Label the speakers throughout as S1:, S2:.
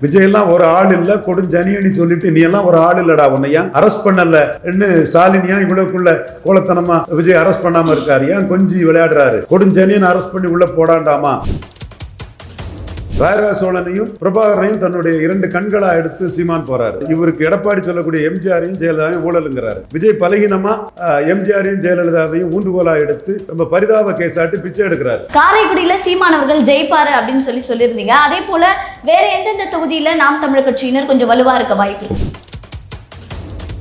S1: விஜயெல்லாம் ஒரு ஆள் இல்ல கொடுஞ்சனியன்னு சொல்லிட்டு நீ எல்லாம் ஒரு ஆள் இல்லடா உன்னையா அரெஸ்ட் பண்ணல ஸ்டாலினியா இவ்வளவுக்குள்ள கோலத்தனமா விஜய் அரெஸ்ட் பண்ணாம இருக்காரு ஏன் கொஞ்சி விளையாடுறாரு கொடுஞ்சனியன் அரெஸ்ட் பண்ணி உள்ள போடாண்டாமா ராயராஜ சோழனையும் பிரபாகரனையும் தன்னுடைய இரண்டு கண்களா எடுத்து சீமான் போறாரு. இவருக்கு எடப்பாடி சொல்லக்கூடிய எம்ஜிஆரையும் ஜெயலலிதாவையும் ஊழலுங்கிறாரு. விஜய் பலகீனமா எம்ஜிஆரையும் ஜெயலலிதாவையும் ஊண்டுகோலா எடுத்து ரொம்ப பரிதாப கேசாட்டி பிச்சை எடுக்கிறாரு.
S2: காரைக்குடியில சீமான் அவர்கள் ஜெயிப்பாரு அப்படின்னு சொல்லியிருந்தீங்க. அதே போல வேற எந்தெந்த தொகுதியில நாம் தமிழர் கட்சியினர் கொஞ்சம் வலுவா இருக்க வாய்ப்பு?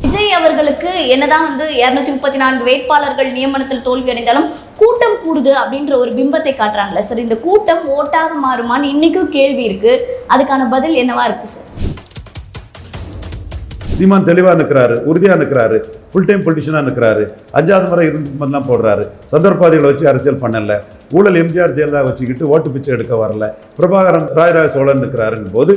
S2: விஜய் அவர்களுக்கு என்னதான் 234 வேட்பாளர்கள் நியமனத்தில் தோல்வி அடைந்தாலும் கூட்டம் கூடுது அப்படின்ற ஒரு பிம்பத்தை காட்டுறாங்களே சார், இந்த கூட்டம் ஓட்டாக மாறுமான்னு இன்னைக்கும் கேள்வி இருக்கு. அதுக்கான பதில் என்னவா இருக்கு சார்?
S1: சீமான் தெளிவா நிற்கிறாரு, உறுதியா நிற்கிறாரு, ஃபுல் டைம் பொலிட்டிஷனா நிற்கிறாரு, 5வது முறை இருந்தெல்லாம் போடுறாரு, சந்தர்ப்பாதிகளை வச்சு அரசியல் பண்ணல, ஊழல் எம்ஜிஆர் ஜெயலலிதா வச்சுக்கிட்டு ஓட்டு பிச்சை எடுக்க வரல, பிரபாகரன் ராயராஜ சோழன் நிற்கிறாருன்னு போது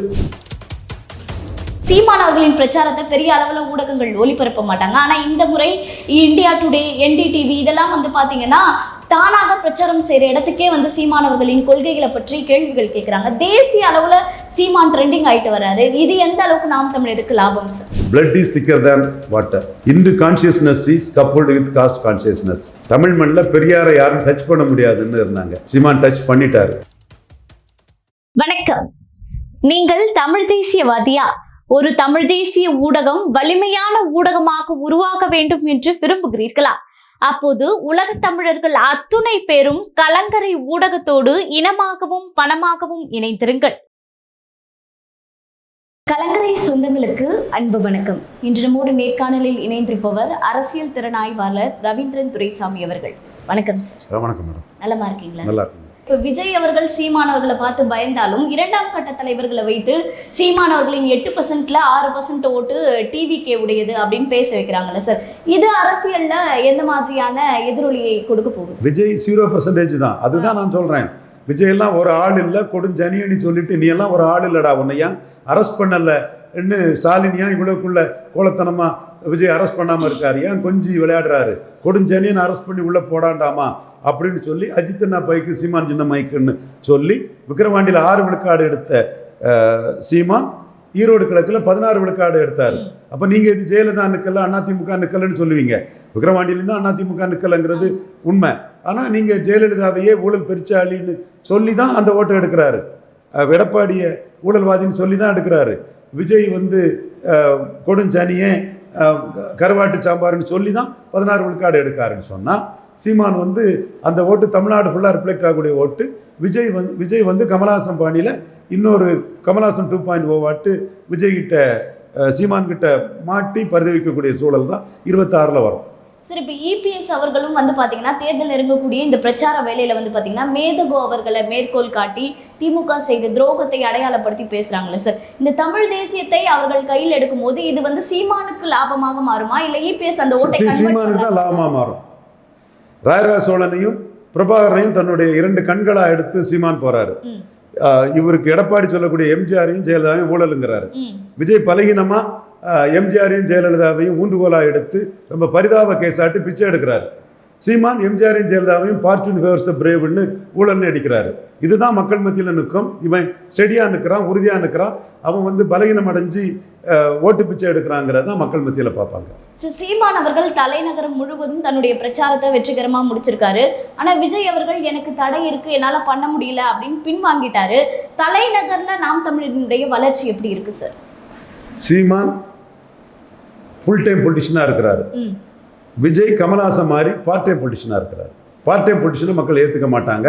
S2: சீமான் அவர்களின் பிரச்சாரத்தை பெரிய அளவுல ஊடகங்கள் ஒளிபரப்ப மாட்டாங்க. ஆனா இந்த முறை இந்தியா டுடே, NDTV இதெல்லாம் பாத்தீங்கன்னா தானாக பிரச்சாரம் செய்யற இடத்துக்கே சீமான் அவர்களின் கொள்கைகளை பற்றி கேள்விகள் கேட்கிறாங்க. தேசிய அளவுல சீமான் ட்ரெண்டிங் ஆயிட்டு வராரு. இது எந்த அளவுக்கு நாம் தமிழருக்கு லாபம் sir?
S1: Blood is thicker than water. Hindu consciousness is coupled with caste consciousness. Tamil மண்ணில பெரியாரை யாரும் டச் பண்ண முடியாதுன்னு இருந்தாங்க. சீமான் டச் பண்ணிட்டாரு.
S2: வணக்கம். நீங்கள் தமிழ் தேசியவாதியா? ஒரு தமிழ் தேசிய ஊடகம் வலிமையான ஊடகமாக உருவாக வேண்டும் என்று விரும்புகிறீர்களா? அப்போது உலக தமிழர்கள் அத்துணை பேரும் கலங்கரை ஊடகத்தோடு இனமாகவும் பணமாகவும் இணைந்திருங்கள். கலங்கரை சொந்தங்களுக்கு அன்பு வணக்கம். இன்று நம்மோடு நேர்காணலில் இணைந்திருப்பவர் அரசியல் திறனாய்வாளர் ரவீந்திரன் துரைசாமி அவர்கள். வணக்கம் சார்.
S1: வணக்கம் மேடம்.
S2: நலமா இருக்கீங்களா?
S1: நல்லா இருக்கு.
S2: இப்போ விஜய் அவர்கள் சீமான் அவர்களை பார்த்து பயந்தாலும் இரண்டாம் கட்ட தலைவர்களை வைத்து சீமான் அவர்களின் 8%ல 6% ஓட்டு டிவிகே உடையது அப்படின்னு பேச வைக்கிறாங்கல்ல சார், இது அரசியல்ல எந்த மாதிரியான எதிரொலியை கொடுக்க போகுது?
S1: விஜய் 0% தான். அதுதான் நான் சொல்றேன். விஜய் எல்லாம் ஒரு ஆள் இல்ல கொடுஞ்சனியன்னு சொல்லிட்டு நீ எல்லாம் ஒரு ஆள் இல்லடா உன்னையா அரெஸ்ட் பண்ணல ஸ்டாலினியா இவ்வளவுக்குள்ள கோலத்தனமா விஜய் அரெஸ்ட் பண்ணாம இருக்காரு ஏன் கொஞ்சி விளையாடுறாரு கொடுஞ்சனியன் அரெஸ்ட் பண்ணி உள்ள போடாண்டாமா அப்படின்னு சொல்லி அஜித் அண்ணா பைக்கு சீமான் சின்ன மைக்குன்னு சொல்லி விக்கிரவாண்டியில் 6 விழுக்காடு எடுத்த சீமான் ஈரோடு கிழக்கில் 16 விழுக்காடு எடுத்தார். அப்போ நீங்கள் இது ஜெயலலிதா நிற்கல அதிமுக நிற்கலன்னு சொல்லுவீங்க. விக்கிரவாண்டியிலேருந்து அதிமுக நிற்கலைங்கிறது உண்மை. ஆனால் நீங்கள் ஜெயலலிதாவையே ஊழல் பெருச்சாளின்னு சொல்லி தான் அந்த ஓட்டை எடுக்கிறாரு. எடப்பாடியை ஊழல்வாதின்னு சொல்லி தான் எடுக்கிறாரு. விஜய் கொடுஞ்சனியே கருவாட்டு சாம்பார்னு சொல்லி தான் 16 விழுக்காடு எடுக்காருன்னு சொன்னால் சீமான் அந்த ஓட்டு தமிழ்நாடு ஃபுல்லாக ரிஃப்ளெக்ட் ஆகக்கூடிய ஓட்டு. விஜய் கமலஹாசன் பாணியில் இன்னொரு கமலஹாசன் 2.0 வாட்டு விஜய்கிட்ட சீமான் கிட்ட மாட்டி பரிதவிக்கக்கூடிய சூழல் தான் 26ல் வரும்.
S2: சார், இப்போ இபிஎஸ் அவர்களும் பார்த்தீங்கன்னா தேர்தல் நெருங்கக்கூடிய இந்த பிரச்சார வேலையில் பார்த்தீங்கன்னா மேதகோ அவர்களை மேற்கோள் காட்டி திமுக செய்த துரோகத்தை அடையாளப்படுத்தி பேசுகிறாங்களே சார், இந்த தமிழ் தேசியத்தை அவர்கள் கையில் எடுக்கும் போது இது சீமானுக்கு லாபமாக மாறுமா இல்லை இபிஎஸ் அந்த ஓட்டை
S1: சீமானுக்கு தான் லாபமாக மாறும்? ராயராஜ சோழனையும் பிரபாகரனையும் தன்னுடைய இரண்டு கண்களா எடுத்து சீமான் போறாரு. இவருக்கு எடப்பாடி சொல்லக்கூடிய எம்ஜிஆரையும் ஜெயலலிதாவையும் ஊழலுங்கிறாரு. விஜய் பலகீனமா எம்ஜிஆரையும் ஜெயலலிதாவையும் ஊண்டுகோலா எடுத்து ரொம்ப பரிதாப கேசாட்டி பிச்சை எடுக்கிறாரு. சீமான் எம்ஜிஆரையும் ஜெயலலிதாவையும் பார்ச்சூன் ஃபேவர்ஸ் த பிரேவ்னு ஊழல்னு அடிக்கிறாரு. இதுதான் மக்கள் மத்தியில் நிற்கும். இவன் ஸ்டெடியாக நிற்கிறான், உறுதியாக நிற்கிறான். அவன் பலகீனம் அடைஞ்சு ஓட்டு பிச்சை எடுக்கிறாங்கிறத மக்கள் மத்தியில் பார்ப்பாங்க.
S2: சீமான் அவர்கள் தலைநகரம் முழுவதும் தன்னுடைய பிரச்சாரத்தை வெற்றிகரமாக முடிச்சிருக்காரு. ஆனால் விஜய் அவர்கள் எனக்கு தடை இருக்கு, என்னால் பண்ண முடியல அப்படின்னு பின்வாங்கிட்டாரு. தலைநகரில் நாம் தமிழனுடைய வளர்ச்சி எப்படி இருக்கு சார்?
S1: சீமான் ஃபுல் டைம் பொலிட்டிஷனாக இருக்கிறாரு. விஜய் கமலஹாசன் மாதிரி பார்ட் டைம் பொலிட்டிஷனாக இருக்கிறார். பார்ட் டைம் பொலிட்டிஷனை மக்கள் ஏற்றுக்க மாட்டாங்க.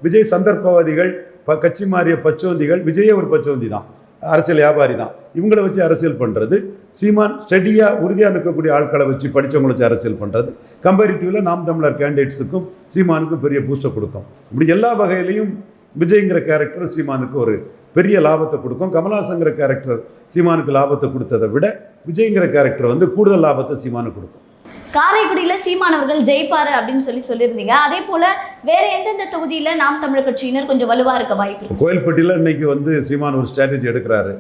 S1: விஜய் சந்தர்ப்பவாதிகள், கட்சி மாறிய பச்சோந்திகள். விஜயே ஒரு பச்சோந்தி தான், அரசியல் வியாபாரி தான். இவங்களை வச்சு அரசியல் பண்ணுறது. சீமான் ஸ்டடியாக உறுதியாக நிற்கக்கூடிய ஆட்களை வச்சு படித்தவங்களை வச்சு அரசியல் பண்ணுறது. கம்பேரிட்டிவில் நாம் தமிழர் கேண்டிடேட்ஸுக்கும் சீமானுக்கும் பெரிய பூஸ்டை கொடுக்கும். இப்படி எல்லா வகையிலையும் விஜய்ங்கிற கேரக்டர் சீமானுக்கு ஒரு பெரிய லாபத்தை கொடுக்கும். கமலஹாசங்கிற கேரக்டர் சீமானுக்கு லாபத்தை கொடுத்ததை விட விஜய்ங்கிற கேரக்டர் கூடுதல் லாபத்தை சீமானுக்கு கொடுக்கும்.
S2: காரைக்குடியில சீமான் அவர்கள் ஜெயிப்பாரு அப்படின்னு சொல்லியிருந்தீங்க. அதே போல வேற எந்தெந்த தொகுதியில நாம் தமிழர் கட்சியினர் கொஞ்சம் வலுவா இருக்க வாய்ப்பு?
S1: கோயில்பட்டியில் இன்னைக்கு சீமான் ஒரு ஸ்ட்ராட்டஜி எடுக்கிறாரு.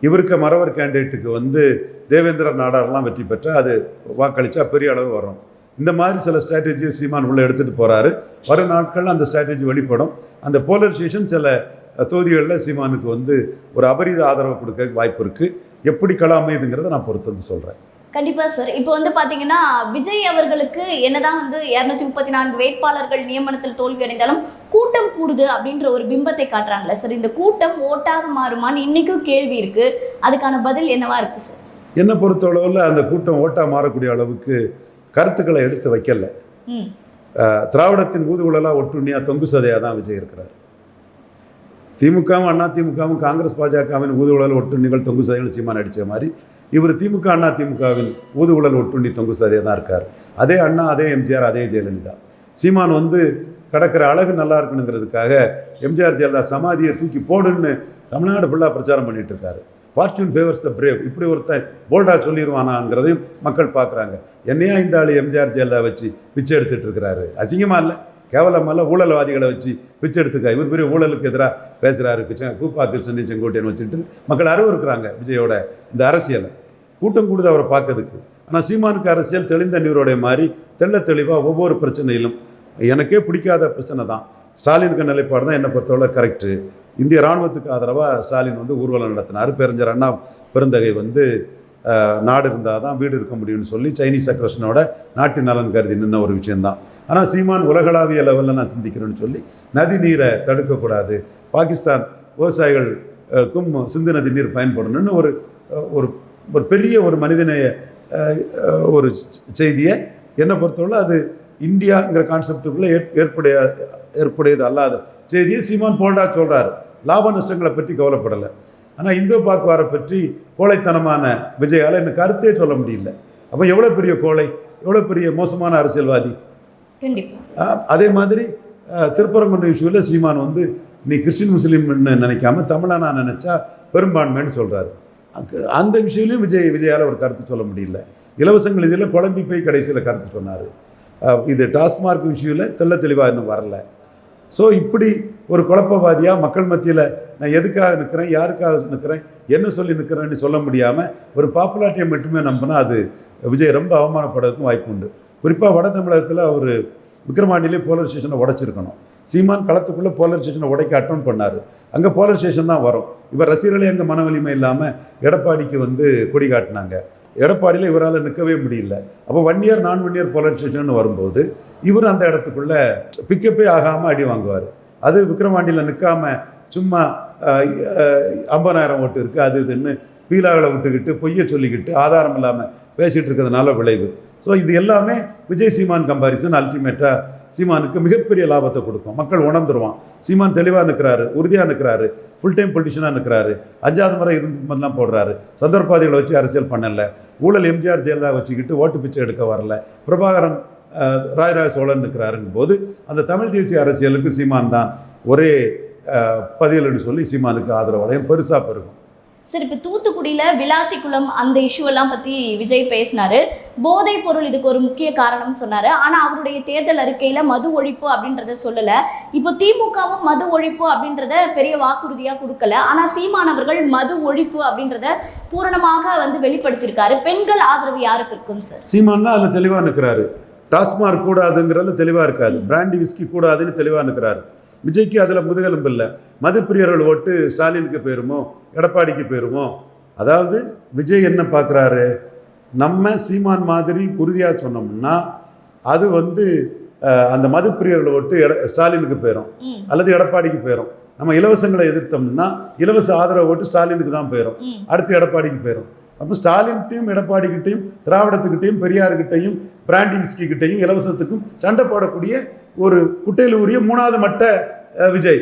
S1: இவருக்கு மறவர் கேண்டிடேட்டுக்கு தேவேந்திர நாடாரெல்லாம் வெற்றி பெற்ற அது வாக்களிச்சா பெரிய அளவு வரும். இந்த மாதிரி சில ஸ்ட்ராட்டஜியை சீமான் உள்ளே எடுத்துகிட்டு போகிறாரு. வரும் நாட்களில் அந்த ஸ்ட்ராட்டஜி வெளிப்படும். அந்த போலரைசேஷன் சில தொகுதிகளில் சீமானுக்கு வந்து ஒரு அபரித ஆதரவு கொடுக்க வாய்ப்பு இருக்குது. எப்படி களம் அமையுதுங்கிறத நான் பொறுத்து வந்து சொல்கிறேன்.
S2: கண்டிப்பா சார். இப்போ வந்து பாத்தீங்கன்னா விஜய் அவர்களுக்கு என்னதான் வந்து 234 வேட்பாளர்கள் நியமனத்தில் தோல்வி அடைந்தாலும் கூட்டம் கூடுது அப்படின்ற ஒரு பிம்பத்தை காட்டுறாங்களே சார். இந்த கூட்டம் ஓட்டாக மாறுமான்னு இன்னைக்கும் கேள்வி இருக்கு. அதுக்கான பதில் என்னவா இருக்கு சார்?
S1: என்னை பொறுத்தளவில் அந்த கூட்டம் ஓட்டாக மாறக்கூடிய அளவுக்கு கருத்துக்களை எடுத்து வைக்கல. திராவிடத்தின் ஊதுகுழலாக ஒட்டுண்ணியாக தொங்கு சதையாக தான் விஜய் இருக்கிறார். திமுகவும் அண்ணா திமுகவும் காங்கிரஸ் பாஜகவின் ஊதுகுழல் ஒட்டுண்ணிகள் தொங்கு சதைகள் சீமான் அடித்த மாதிரி இவர் திமுக அண்ணா திமுகவின் ஊதுகுழல் ஒட்டுண்ணி தொங்கு சதையாக தான் இருக்கார். அதே அண்ணா, அதே எம்ஜிஆர், அதே ஜெயலலிதா. சீமான் வந்து கிடக்கிற அழகு நல்லா இருக்கணுங்கிறதுக்காக எம்ஜிஆர் ஜெயலலிதா சமாதியை தூக்கி போடுன்னு தமிழ்நாடு ஃபுல்லாக பிரச்சாரம் பண்ணிட்டு இருக்காரு. ஃபார்ச்சூன் ஃபேவர்ஸ் த பிரேவ், இப்படி ஒருத்தன் போல்டாக சொல்லிடுவானாங்கிறதையும் மக்கள் பார்க்குறாங்க. என்னையா இந்த ஆள் எம்ஜிஆர் ஜெயலலிதா வச்சு பிச்சை எடுத்துகிட்டு இருக்கிறாரு? அசிங்கமாக இல்லை, கேவலமாக ஊழல்வாதிகளை வச்சு பிச்சை எடுத்துக்க. இவர் பெரிய ஊழலுக்கு எதிராக பேசுகிறாரு. கூப்பா கிருஷ்ணன் செங்கோட்டையன் வச்சுட்டு மக்கள் அறிவு இருக்கிறாங்க விஜயோட இந்த அரசியலை. கூட்டம் கூடுது அவரை பார்க்கறதுக்கு. ஆனால் சீமானுக்கு அரசியல் தெளிந்த நீரோடைய மாதிரி தெள்ள தெளிவாக ஒவ்வொரு பிரச்சனையிலும் எனக்கே பிடிக்காத பிரச்சனை தான். ஸ்டாலினுக்கு நிலைப்பாடு தான் என்னை பொறுத்தவரை கரெக்டு. இந்திய இராணுவத்துக்கு ஆதரவாக ஸ்டாலின் வந்து ஊர்வலம் நடத்தினார். பெருஞ்சர் அண்ணா பெருந்தகை வந்து நாடு இருந்தால் தான் வீடு இருக்க முடியும்னு சொல்லி சைனீஸ் அக்ரஷனோட நாட்டு நலன் கருதி நின்ன ஒரு விஷயந்தான். ஆனால் சீமான் உலகளாவிய லெவலில் நான் சிந்திக்கிறேன்னு சொல்லி நதி நீரை தடுக்கக்கூடாது, பாகிஸ்தான் விவசாயிகளுக்கும் சிந்து நதி நீர் பயன்படணும்னு ஒரு ஒரு பெரிய ஒரு மனிதநேய ஒரு செய்தியை என்னை பொறுத்தவரை அது இந்தியாங்கிற கான்செப்டுக்குள்ளே ஏற்புடையது அல்லாத செய்தியை சீமான் போல்டா சொல்கிறாரு. லாப நஷ்டங்களை பற்றி கவலைப்படலை. ஆனால் இந்தோ பாக்வாரை பற்றி கோழைத்தனமான விஜயால் எனக்கு கருத்தே சொல்ல முடியல. அப்போ எவ்வளோ பெரிய கோழை, எவ்வளோ பெரிய மோசமான அரசியல்வாதி. அதே மாதிரி திருப்பரங்குன்ற இஷ்யூவில் சீமான் வந்து நீ கிறிஸ்டின் முஸ்லீம்னு நினைக்காம தமிழனா நினச்சா பெரும்பான்மைன்னு சொல்கிறாரு. அந்த விஷயத்துலையும் விஜயால் ஒரு கருத்து சொல்ல முடியல. இலவசங்கள் இதில் குழம்பி போய் கடைசியில் கருத்து சொன்னார். இது டாஸ்மார்க் விஷயத்தில் தெள்ள தெளிவாக இன்னும் வரல. ஸோ இப்படி ஒரு குழப்பவாதியாக மக்கள் மத்தியில் நான் எதுக்காக நிற்கிறேன், யாருக்காக நிற்கிறேன், என்ன சொல்லி நிற்கிறேன்னு சொல்ல முடியாமல் ஒரு பாப்புலாரிட்டியை மட்டுமே நம்பினா அது விஜய் ரொம்ப அவமானப்படுறதுக்கும் வாய்ப்பு உண்டு. குறிப்பாக வட தமிழகத்தில் அவர் விக்ரமாண்டிலே போலீஸ் ஸ்டேஷனை உடைச்சிருக்கணும். சீமான் களத்துக்குள்ளே போலீஸ் ஸ்டேஷனை உடைக்க அட்டன் பண்ணார். அங்கே போலீஸ் ஸ்டேஷன் தான் வரும். இவர் ரசிகர்களே அங்கே மன வலிமை இல்லாமல் எடப்பாடிக்கு வந்து கொடி காட்டினாங்க. எடப்பாடியில் இவரால் நிற்கவே முடியல. அப்போ 1 இயர் நான் 1 இயர் போலீஸ் ஸ்டேஷன் வரும்போது இவர் அந்த இடத்துக்குள்ளே பிக்கப்பே ஆகாமல் அடி வாங்குவார். அது விக்ரமாண்டியில் நிற்காமல் சும்மா 50,000 ஓட்டு இருக்குது அது இதுன்னு பீலாவில் விட்டுக்கிட்டு பொய்யை சொல்லிக்கிட்டு ஆதாரம் இல்லாமல் பேசிகிட்டு இருக்கிறதுனால விளைவு. ஸோ இது எல்லாமே விஜய் சீமான் கம்பாரிசன் அல்டிமேட்டாக சீமானுக்கு மிகப்பெரிய லாபத்தை கொடுக்கும். மக்கள் உணர்ந்துருவான். சீமான் தெளிவாக நிற்கிறாரு, உறுதியாக நிற்கிறாரு, ஃபுல் டைம் பொலிட்டிஷனாக நிற்கிறாரு, 5வது முறை மாதிரிலாம் போடுறாரு, சந்தர்ப்பாதிகளை வச்சு அரசியல் பண்ணலை, ஊழல் எம்ஜிஆர் ஜெயலலிதா வச்சுக்கிட்டு ஓட்டு பிச்சை எடுக்க வரல, பிரபாகரன் ராஜராஜ சோழன் நிற்கிறாருங்கும் போது அந்த தமிழ் தேசிய அரசியலுக்கு சீமான் தான் ஒரே பதில்னு சொல்லி சீமானுக்கு ஆதரவு வளையம் பெருசாக பெருகும்.
S2: சரி, இப்போ தூத்துக்குடியில் விளாத்திக்குளம் அந்த இஷ்யூவெல்லாம் பற்றி விஜய் பேசினார். போதைப் பொருள் இதுக்கு ஒரு முக்கிய காரணம் சொன்னார். ஆனால் அவருடைய தேர்தல் அறிக்கையில் மது ஒழிப்பு அப்படின்றத சொல்லலை. இப்போ திமுகவும் மது ஒழிப்பு அப்படின்றத பெரிய வாக்குறுதியாக கொடுக்கல. ஆனால் சீமானவர்கள் மது ஒழிப்பு அப்படின்றத பூரணமாக வந்து வெளிப்படுத்தியிருக்காரு. பெண்கள் ஆதரவு யாருக்கு இருக்கும் சார்?
S1: சீமான் தான் அதில் தெளிவாக நிற்கிறாரு. டாஸ்மார்க் கூடாதுங்கிறதுல தெளிவாக இருக்காது, பிராண்டி விஸ்கி கூடாதுன்னு தெளிவாக நிற்கிறாரு. விஜய்க்கு அதில் முதுகெலும்பு இல்லை. மதுப்பிரியர்கள் ஓட்டு ஸ்டாலினுக்கு போயிருமோ எடப்பாடிக்கு போயிருமோ. அதாவது விஜய் என்ன பார்க்குறாரு, நம்ம சீமான் மாதிரி உறுதியாக சொன்னோம்னா அது வந்து அந்த மதுப்பிரியர்கள் ஓட்டு ஸ்டாலினுக்கு போயிடும் அல்லது எடப்பாடிக்கு போயிடும். நம்ம இலவசங்களை எதிர்த்தோம்னா இலவச ஆதரவு ஓட்டு ஸ்டாலினுக்கு தான் போயிடும், அடுத்து எடப்பாடிக்கு போயிடும். அப்போ ஸ்டாலின்கிட்டையும் எடப்பாடிக்கிட்டையும் திராவிடத்துக்கிட்டையும் பெரியார்கிட்டையும் பிராண்டி விஸ்கிக்கிட்டையும் இலவசத்துக்கும் சண்டை போடக்கூடிய ஒரு குட்டையில் உரிய 3வது மட்ட விஜய்.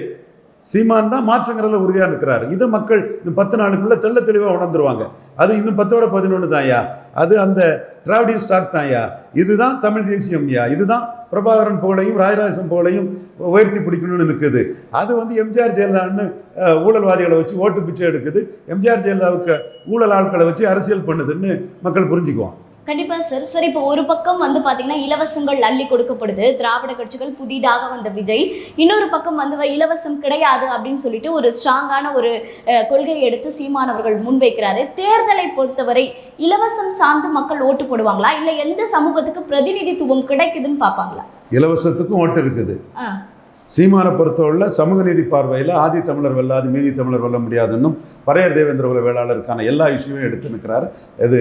S1: சீமான் தான் மாற்றுங்கிறதுல உறுதியாக இருக்கிறாரு. இதை மக்கள் இன்னும் 10 நாளுக்குள்ளே தெள்ள தெளிவாக உணர்ந்துருவாங்க. அது இன்னும் 10ஓட 11 தான்யா, அது அந்த டிராவிடியன் ஸ்டாக் தான்யா, இதுதான் தமிழ் தேசியம்யா, இதுதான் பிரபாகரன் போலையும் ராஜராஜன் போலையும் உயர்த்தி பிடிக்கணும்னு இருக்குது. அது வந்து எம்ஜிஆர் ஜெயலலிதான்னு ஊழல்வாதிகளை வச்சு ஓட்டு பிச்சை எடுக்குது, எம்ஜிஆர் ஜெயலலிதாவுக்கு ஊழல் ஆட்களை வச்சு அரசியல் பண்ணுதுன்னு மக்கள் புரிஞ்சுக்குவான்.
S2: கண்டிப்பாக சார். சார், இப்போ ஒரு பக்கம் வந்து பார்த்தீங்கன்னா இலவசங்கள் அள்ளி கொடுக்கப்படுது, திராவிட கட்சிகள் புதிதாக வந்த விஜய். இன்னொரு பக்கம் வந்து இலவசம் கிடையாது அப்படின்னு சொல்லிட்டு ஒரு ஸ்ட்ராங்கான ஒரு கொள்கையை எடுத்து சீமானவர்கள் முன்வைக்கிறாரு. தேர்தலை பொறுத்தவரை இலவசம் சார்ந்து மக்கள் ஓட்டு போடுவாங்களா, இல்லை எந்த சமூகத்துக்கு பிரதிநிதித்துவம் கிடைக்குதுன்னு பார்ப்பாங்களா?
S1: இலவசத்துக்கும் ஓட்டு இருக்குது, சீமானை பொறுத்தவரையில் சமூக நீதி பார்வையில் ஆதி தமிழர் வெல்லாது மீதி தமிழர் வெல்ல முடியாதுன்னும் பறையர் தேவேந்திர குல வேளாளருக்கான எல்லா இஷ்யூவையும் எடுத்து நிற்கிறார். இது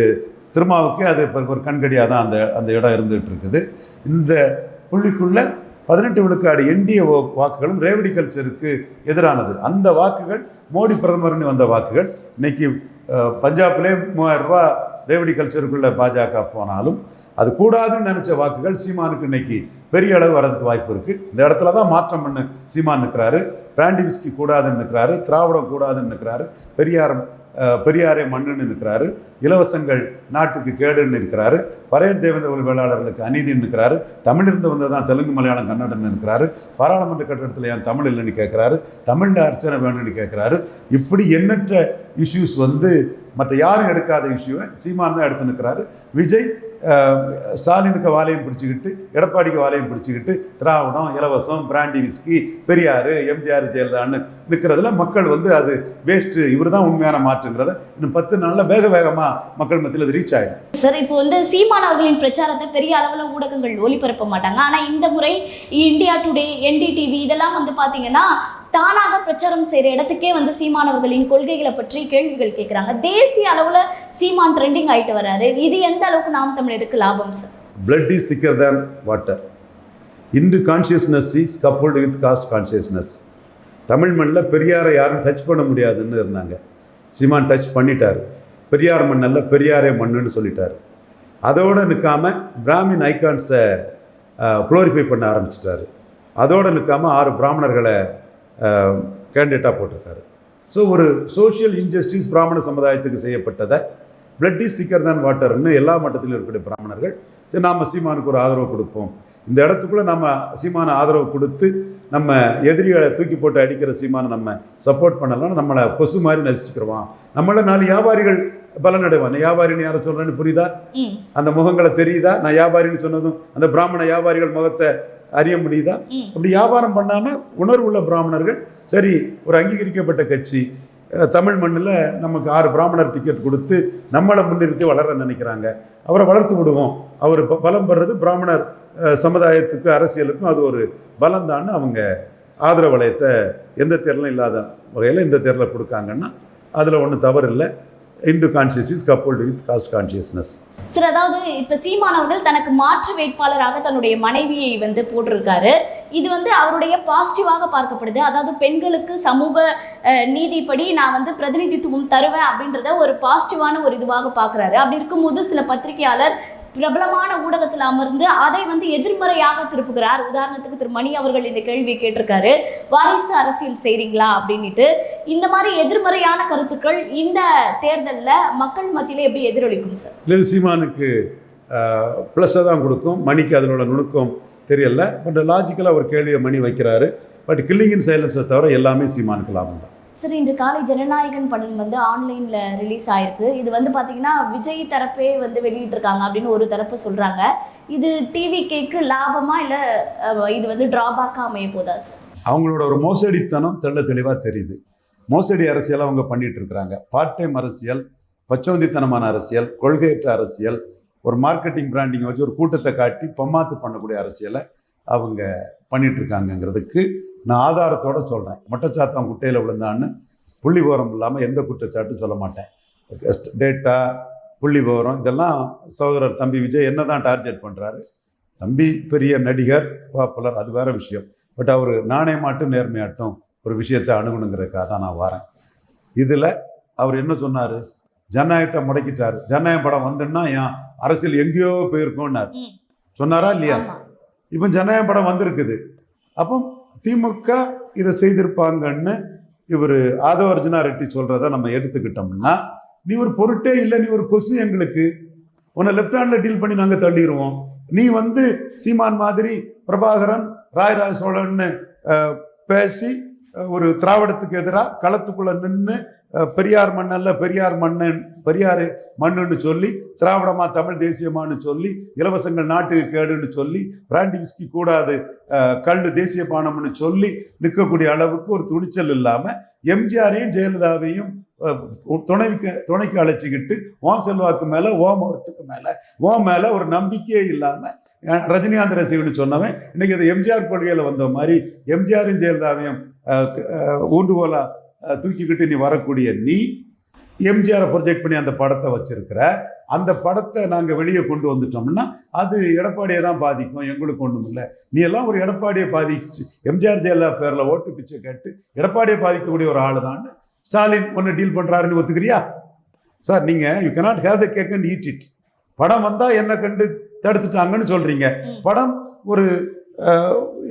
S1: திருமாவுக்கு அது ஒரு கண்கடியாக தான் அந்த இடம் இருந்துகிட்டு இருக்குது. இந்த புள்ளிக்குள்ள 18 விழுக்காடு என்டிஏ வாக்குகளும் ரேவடி கல்ச்சருக்கு எதிரானது. அந்த வாக்குகள் மோடி பிரதமர்னு வந்த வாக்குகள். இன்னைக்கு பஞ்சாப்லேயே 3000 ரூபா ரேவடி கல்ச்சருக்குள்ள பாஜக போனாலும் அது கூடாதுன்னு நினச்ச வாக்குகள் சீமானுக்கு இன்னைக்கு பெரிய அளவு வரதுக்கு வாய்ப்பு இருக்குது. இந்த இடத்துல தான் மாற்றம் பண்ணு சீமான் நிற்கிறாரு. பிராண்டி விஸ்கி கூடாதுன்னு நிற்கிறாரு, திராவிடம் கூடாதுன்னு நிற்கிறாரு, பெரியாரே மண்ணுன்னு நிற்கிறாரு, இலவசங்கள் நாட்டுக்கு கேடுன்னு இருக்கிறாரு, பறையர் தேவேந்திர குல வேளாளர்களுக்கு அநீதின்னு இருக்கிறாரு, தமிழிலிருந்து வந்ததான் தெலுங்கு மலையாளம் கன்னடன்னு இருக்கிறாரு, பாராளுமன்ற கட்டடத்தில் ஏன் தமிழ் இல்லைன்னு கேட்குறாரு, தமிழில் அர்ச்சனை வேணும்னு கேட்குறாரு. இப்படி எண்ணற்ற இஷ்யூஸ் மற்ற யாரும் எடுக்காத இஷ்யூவை சீமான் தான் எடுத்து நிற்கிறாரு. விஜய் ஸ்டாலினுக்கு வாலையும் பிடிச்சிக்கிட்டு, எடப்பாடிக்கு வாலையும் பிடிச்சிக்கிட்டு, திராவிடம், இலவசம், பிராண்டி விஸ்கி, பெரியார், எம்ஜிஆர், ஜெயலலிதான்னு நிற்கிறதுல மக்கள் அது வேஸ்ட்டு, இவர் தான் உண்மையான மாற்றுங்கிறத இன்னும் 10 நாளில் வேகமாக மக்கள் மத்தியில் அது ரீச் ஆகிடும்.
S2: சார், இப்போ சீமான் அவர்களின் பிரச்சாரத்தை பெரிய அளவில் ஊடகங்கள் ஒளிபரப்ப மாட்டாங்க. ஆனால் இந்த முறை இந்தியா டுடே, என்டிடிவி இதெல்லாம் பார்த்தீங்கன்னா தானாக பிரச்சாரம் செய்கிற இடத்துக்கே சீமான் அவர்களின் கொள்கைகளை பற்றி கேள்விகள் கேட்குறாங்க. தேசிய அளவில் சீமான் ட்ரெண்டிங் ஆகிட்டு வர்றாரு. இது எந்த அளவுக்கு நாம் தமிழருக்கு லாபம் sir?
S1: Blood is thicker than water. இன்று consciousness is coupled with cost consciousness. Tamil மண்ணில் பெரியாரை யாரும் டச் பண்ண முடியாதுன்னு இருந்தாங்க. சீமான் டச் பண்ணிட்டார். பெரியார் மண்ணல்ல, பெரியாரே மண்ணுன்னு சொல்லிட்டார். அதோடு நிற்காம பிராமின் ஐகான்ஸை குளோரிஃபை பண்ண ஆரம்பிச்சிட்டாரு. அதோடு நிற்காம 6 பிராமணர்களை கேண்டிடேட்டாக போட்டிருக்காரு. ஸோ ஒரு சோஷியல் இன்ஜஸ்டிஸ் பிராமண சமுதாயத்துக்கு செய்யப்பட்டதை பிளட் இஸ் திக்கர் தான் வாட்டர்னு எல்லா மட்டத்திலும் இருக்கக்கூடிய பிராமணர்கள் சரி நாம் சீமானுக்கு ஒரு ஆதரவு கொடுப்போம், இந்த இடத்துக்குள்ளே நம்ம சீமான ஆதரவு கொடுத்து நம்ம எதிரிகளை தூக்கி போட்டு அடிக்கிற சீமானை நம்ம சப்போர்ட் பண்ணலாம், நம்மளை கொசு மாதிரி நசிச்சுக்கிறோம், நம்மளை 4 வியாபாரிகள் பலனடைவான். வியாபாரின்னு யாரை சொல்கிறேன்னு புரியுதா? அந்த முகங்களை தெரியுதா? நான் வியாபாரின்னு சொன்னதும் அந்த பிராமண வியாபாரிகள் முகத்தை அறிய முடியுதா? அப்படி வியாபாரம் பண்ணாமல் உணர்வுள்ள பிராமணர்கள் சரி ஒரு அங்கீகரிக்கப்பட்ட கட்சி தமிழ் மண்ணில் நமக்கு 6 பிராமணர் டிக்கெட் கொடுத்து நம்மளை முன்னிறுத்தி வளர நினைக்கிறாங்க, அவரை வளர்த்து விடுவோம், அவர் பலம் பெறுறது பிராமணர் சமுதாயத்துக்கு அரசியலுக்கும் அது ஒரு பலம் தான். அவங்க ஆதரவு வளையத்தை எந்த தேர்தலும் இல்லாத வகையில் இந்த தேர்தலில் கொடுக்காங்கன்னா அதில் ஒன்றும் தவறு இல்லை. Hindu conscious is coupled with cost consciousness.
S2: Sir, அதாவது இப்போ சீமான் அவர்கள் தனக்கு மாற்று வேட்பாளராக தன்னுடைய மனைவியை போட்டிருக்காரு. இது அவருடைய பாசிட்டிவாக பார்க்கப்படுது. அதாவது பெண்களுக்கு சமூக நீதிப்படி நான் பிரதிநிதித்துவம் தருவேன் அப்படின்றத ஒரு பாசிட்டிவான ஒரு இதுவாக பார்க்குறாரு. அப்படி இருக்கும்போது சில பத்திரிகையாளர் பிரபலமான ஊடகத்தில் அமர்ந்து அதை எதிர்மறையாக திருப்புகிறார். உதாரணத்துக்கு திரு மணி அவர்கள் இந்த கேள்வியை கேட்டிருக்காரு, வாரிசு அரசியல் செய்கிறீங்களா அப்படின்ட்டு. இந்த மாதிரி எதிர்மறையான கருத்துக்கள் இந்த தேர்தலில் மக்கள் மத்தியில் எப்படி எதிரொலிக்கும் சார்?
S1: இல்லை, சீமானுக்கு ப்ளஸ்ஸை தான் கொடுக்கும், மணிக்கு அதனோட நுணுக்கம் தெரியல. பட் லாஜிக்கலாக ஒரு கேள்வியை மணி வைக்கிறாரு. பட் கில்லிங் இன் சைலன்ஸை தவிர எல்லாமே சீமானுக்கு லாபம் தான்.
S2: சார், இன்று காலை ஜனநாயகன் படம் ஆன்லைனில் ரிலீஸ் ஆயிருக்கு. இது பார்த்தீங்கன்னா விஜய் தரப்பே வெளியிட்டிருக்காங்க அப்படின்னு ஒரு தரப்பு சொல்கிறாங்க. இது டிவிகேக்கு லாபமா இல்லை இது ட்ராபேக்காக அமைய போதா சார்?
S1: அவங்களோட ஒரு மோசடித்தனம் தெளிவாக தெரியுது. மோசடி அரசியலை அவங்க பண்ணிட்டு இருக்கிறாங்க. பார்ட் டைம் அரசியல், பச்சோந்தித்தனமான அரசியல், கொள்கையற்ற அரசியல், ஒரு மார்க்கெட்டிங் பிராண்டிங்கை வச்சு ஒரு கூட்டத்தை காட்டி பம்மாத்து பண்ணக்கூடிய அரசியலை அவங்க பண்ணிட்டு இருக்காங்கங்கிறதுக்கு நான் ஆதாரத்தோடு சொல்கிறேன். மொட்டைச்சாத்தான் குட்டையில் விழுந்தான்னு புள்ளி விவரம் இல்லாமல் எந்த குற்றச்சாட்டும் சொல்ல மாட்டேன். டேட்டா, புள்ளி விவரம் இதெல்லாம் சகோதரர் தம்பி விஜய் என்ன தான் டார்கெட் பண்ணுறாரு. தம்பி பெரிய நடிகர், பாப்புலர், அது வேறு விஷயம். பட் அவர் நாணயமாட்டும் நேர்மையாட்டும் ஒரு விஷயத்தை அணுகணுங்கிறதுக்காக தான் நான் வரேன். இதில் அவர் என்ன சொன்னார்? ஜனநாயகத்தை முடக்கிட்டார். ஜனநாயக படம் வந்துன்னா என் அரசியல் எங்கேயோ போயிருக்கோன்னார். சொன்னாரா இல்லையா? இப்போ ஜனநாயக படம் வந்திருக்குது. அப்போ திமுக இதை செய்திருப்பாங்கன்னு இவர் ஆதவ அர்ஜுனா ரெட்டி சொல்கிறத நம்ம எடுத்துக்கிட்டோம்னா, நீ ஒரு பொருட்டே இல்லை, நீ ஒரு கொசு, எங்களுக்கு உன்னை லெஃப்ட் ஹேண்டில் டீல் பண்ணி நாங்கள் தள்ளிடுவோம். நீ சீமான் மாதிரி பிரபாகரன், ராயராஜ சோழன்னு பேசி ஒரு திராவிடத்துக்கு எதிராக களத்துக்குள்ளே நின்று பெரியார் மண்ணல்ல, பெரியார் மண்ணுன்னு சொல்லி, திராவிடமா தமிழ் தேசியமானு சொல்லி, இலவசங்கள் நாட்டுக்கு கேடுன்னு சொல்லி, பிராண்டி விஸ்கி கூடாது, கல் தேசிய பானம்னு சொல்லி நிற்கக்கூடிய அளவுக்கு ஒரு துணிச்சல் இல்லாமல் எம்ஜிஆரையும் ஜெயலலிதாவையும் துணைக்கு அழைச்சிக்கிட்டு ஓன் செல்வாக்கு மேலே, ஓ முகத்துக்கு மேலே, ஓ மேலே ஒரு நம்பிக்கையே இல்லாமல் ரஜினிகாந்த் ரசிகன்னு சொன்னவன் இன்னைக்கு அது எம்ஜிஆர் கொள்கையில் வந்த மாதிரி எம்ஜிஆரும் ஜெயலலிதாவையும் ஊண்டுகோலா தூக்கிக்கிட்டு நீ வரக்கூடிய நீ எம்ஜிஆரை ப்ரொஜெக்ட் பண்ணி அந்த படத்தை வச்சிருக்கிற. அந்த படத்தை நாங்கள் வெளியே கொண்டு வந்துட்டோம்னா அது எடப்பாடியை தான் பாதிக்கும், எங்களுக்கு ஒன்றும் இல்லை. நீ எல்லாம் ஒரு எடப்பாடியை பாதிச்சு எம்ஜிஆர் ஜெயலலிதா பேரில் ஓட்டு பிச்சை கேட்டு எடப்பாடியை பாதிக்கக்கூடிய ஒரு ஆள் தான் ஸ்டாலின் ஒன்று டீல் பண்ணுறாருன்னு ஒத்துக்கிறியா சார்? நீங்கள் you cannot have the cake and eat it. படம் வந்தால் என்ன கண்டு தடுத்துட்டாங்கன்னு சொல்கிறீங்க. படம் ஒரு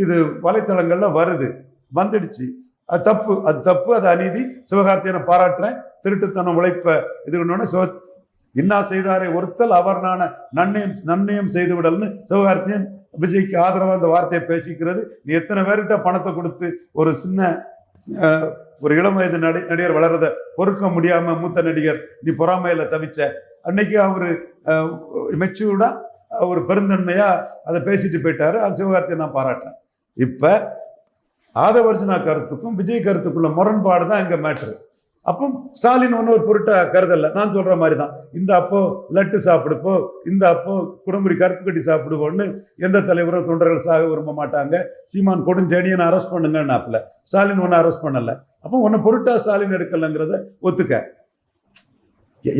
S1: இது வலைத்தளங்களில் வருது, வந்துடுச்சு, அது தப்பு, அது அநீதி. சிவகார்த்தியனை பாராட்டுறேன், திருட்டுத்தனம் உழைப்ப இது இன்னா செய்தாரை ஒருத்தல் அவர் நன்னயம் செய்து விடல்னு சிவகார்த்தியன் விஜய்க்கு ஆதரவாக அந்த வார்த்தையை பேசிக்கிறது. நீ எத்தனை பேர்கிட்ட பணத்தை கொடுத்து ஒரு சின்ன ஒரு இளம் வயது நடிகர் வளர்றதை பொறுக்க முடியாம மூத்த நடிகர் நீ பொறாமையில தவிச்ச அன்னைக்கு அவரு மெச்சூர்டா ஒரு பெருந்தன்மையா அதை பேசிட்டு போயிட்டாரு. அது சிவகார்த்தியை நான் பாராட்டுறேன். இப்ப ஆதவர்ஜுனா கருத்துக்கும் விஜய் கருத்துக்குள்ள முரண்பாடு தான் இங்க மேட்ரு. அப்போ ஸ்டாலின் ஒன்றும் ஒரு பொருட்டா கருதல்ல. நான் சொல்ற மாதிரி தான், இந்த அப்போ லட்டு சாப்பிடுப்போ, இந்த அப்போ குடம்புரி கருப்பு கட்டி சாப்பிடுவோன்னு எந்த தலைவரும் தொண்டர்கள் சாக விரும்ப மாட்டாங்க. சீமான் கொடுஞ்செடியனை அரெஸ்ட் பண்ணுங்கன்னாப்புல ஸ்டாலின் ஒன்றும் அரெஸ்ட் பண்ணல. அப்போ ஒன்று பொருட்டா ஸ்டாலின் எடுக்கலங்கிறத ஒத்துக்க.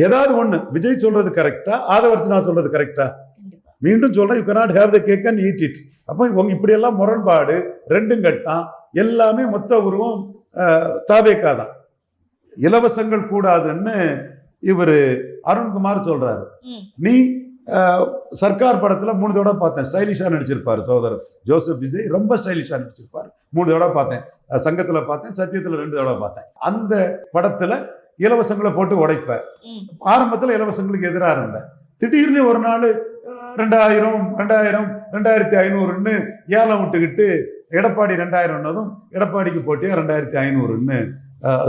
S1: ஏதாவது ஒன்று விஜய் சொல்றது கரெக்டா, ஆதவர்ஜுனா சொல்றது கரெக்டா? மீண்டும் சொல்றேன், you cannot have the cake and eat it. அப்போ இவங்க இப்படியெல்லாம் முரண்பாடு ரெண்டும் கட்டான் எல்லாமே மொத்த உருவம் தாவேக்காதான். இலவசங்கள் கூடாதுன்னு இவர் அருண்குமார் சொல்றாரு. நீ சர்க்கார் படத்துல 3 தடவை பார்த்தேன், ஸ்டைலிஷா நடிச்சிருப்பாரு சகோதரர் ஜோசப் விஜய், ரொம்ப ஸ்டைலிஷா நடிச்சிருப்பாரு. 3 தடவை பார்த்தேன், சங்கத்துல பார்த்தேன், சத்தியத்துல 2 தடவை பார்த்தேன். அந்த படத்துல இலவசங்களை போட்டு உடைப்ப. ஆரம்பத்துல இலவசங்களுக்கு எதிராக இருந்தேன். திடீர்னு ஒரு நாள் 2000 2500ன்னு ஏலம் விட்டுக்கிட்டு எடப்பாடி 2000ன்னதும் எடப்பாடிக்கு போட்டியா 2500ன்னு